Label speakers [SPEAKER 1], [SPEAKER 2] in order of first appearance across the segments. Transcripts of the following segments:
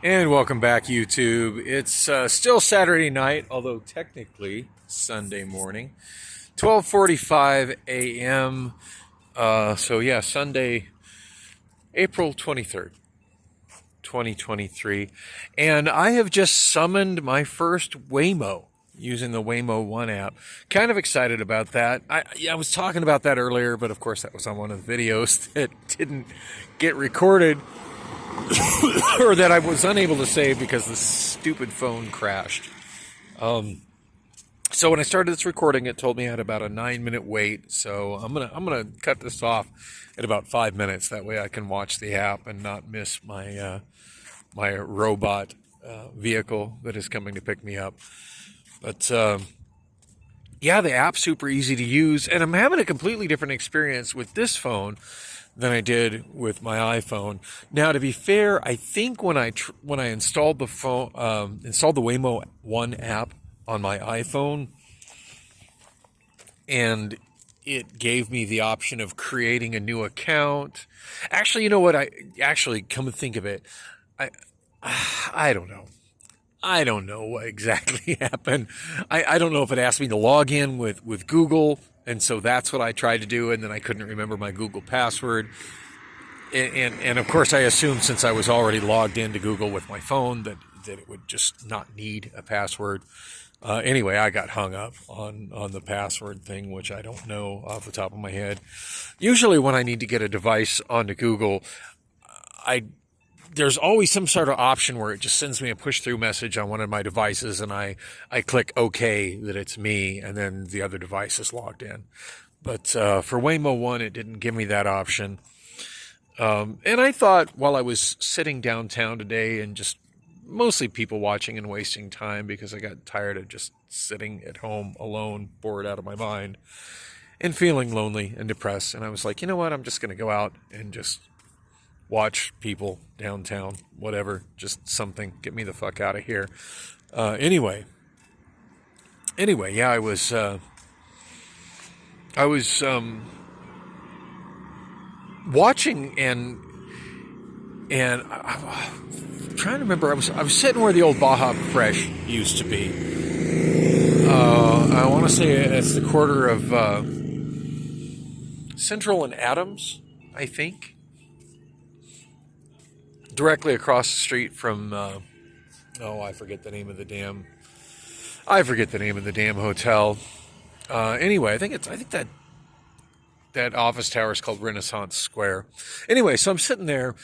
[SPEAKER 1] And welcome back, YouTube. It's still Saturday night, although technically Sunday morning, 12:45 a.m. So yeah, Sunday, April 23rd, 2023, and I have just summoned my first Waymo using the Waymo One app. Kind of excited about that. I was talking about that earlier, but of course that was on one of the videos that didn't get recorded. Or that I was unable to save because the stupid phone crashed. So when I started this recording, it told me I had about a 9-minute wait. So I'm gonna cut this off at about 5 minutes. That way I can watch the app and not miss my robot vehicle that is coming to pick me up. But yeah, the app's super easy to use, and I'm having a completely different experience with this phone than I did with my iPhone. Now, to be fair, I think when I installed the installed the Waymo One app on my iPhone, and it gave me the option of creating a new account. Actually, you know what? I actually come to think of it, I I don't know. I don't know what exactly happened. I don't know if it asked me to log in with Google, and so that's what I tried to do, and then I couldn't remember my Google password. And of course, I assumed since I was already logged into Google with my phone that it would just not need a password. Anyway, I got hung up on the password thing, which I don't know off the top of my head. Usually when I need to get a device onto Google, there's always some sort of option where it just sends me a push-through message on one of my devices, and I click OK that it's me, and then the other device is logged in. But for Waymo One, it didn't give me that option. And I thought while I was sitting downtown today and just mostly people watching and wasting time because I got tired of just sitting at home alone, bored out of my mind, and feeling lonely and depressed. And I was like, you know what? I'm just going to go out and just watch people downtown, whatever, just something, get me the fuck out of here. Anyway, yeah, I was watching and I'm trying to remember. I was sitting where the old Baja Fresh used to be. I want to say it's the corner of Central and Adams, I think. Directly across the street from I forget the name of the damn hotel. Anyway, I think that office tower is called Renaissance Square. Anyway, so I'm sitting there,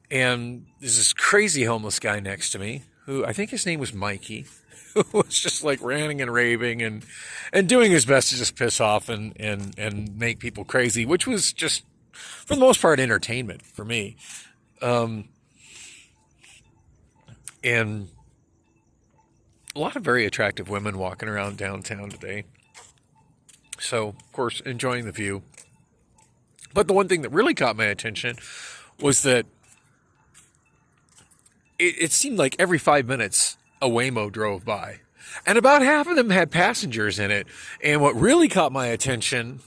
[SPEAKER 1] and there's this crazy homeless guy next to me who I think his name was Mikey, who was just like ranting and raving and doing his best to just piss off and make people crazy, which was just for the most part entertainment for me. And a lot of very attractive women walking around downtown today. So, of course, enjoying the view. But the one thing that really caught my attention was that it seemed like every 5 minutes a Waymo drove by. And about half of them had passengers in it. And what really caught my attention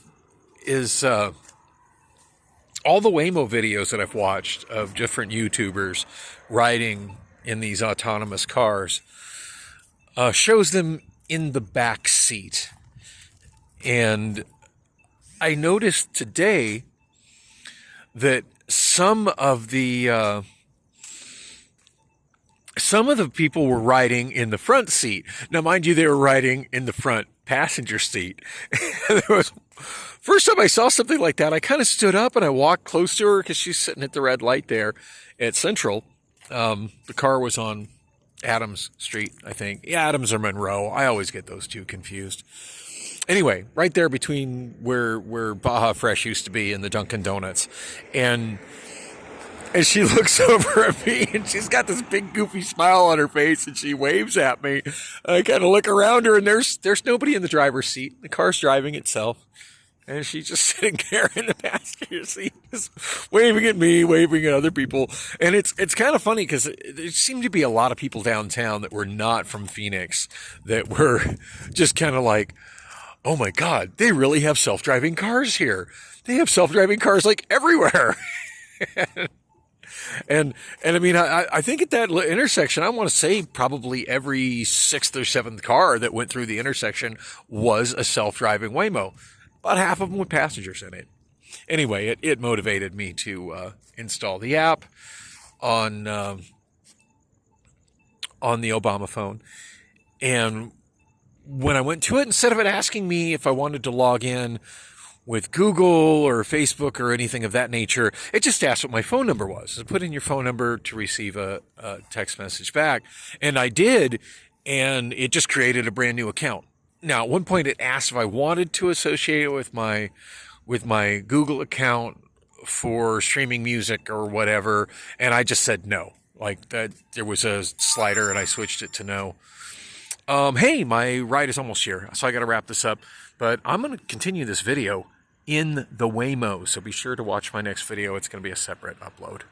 [SPEAKER 1] is all the Waymo videos that I've watched of different YouTubers riding in these autonomous cars shows them in the back seat. And I noticed today that some of the people were riding in the front seat. Now, mind you, they were riding in the front passenger seat. First time I saw something like that, I kind of stood up and I walked close to her because she's sitting at the red light there at Central. The car was on Adams Street, I think. Yeah, Adams or Monroe. I always get those two confused. Anyway, right there between where Baja Fresh used to be and the Dunkin' Donuts. And she looks over at me and she's got this big goofy smile on her face and she waves at me. I kind of look around her and there's nobody in the driver's seat. The car's driving itself. And she's just sitting there in the passenger seat, just waving at me, waving at other people. And it's kind of funny because there seemed to be a lot of people downtown that were not from Phoenix that were just kind of like, oh my God, they really have self-driving cars here. They have self-driving cars like everywhere. And I mean, I think at that intersection, I want to say probably every sixth or seventh car that went through the intersection was a self-driving Waymo. About half of them with passengers in it. Anyway, it motivated me to install the app on the Obamaphone. And when I went to it, instead of it asking me if I wanted to log in with Google or Facebook or anything of that nature, it just asked what my phone number was. So put in your phone number to receive a text message back. And I did, and it just created a brand new account. Now, at one point, it asked if I wanted to associate it with my Google account for streaming music or whatever, and I just said no. Like that, there was a slider, and I switched it to no. Hey, my ride is almost here, so I got to wrap this up. But I'm going to continue this video in the Waymo, so be sure to watch my next video. It's going to be a separate upload.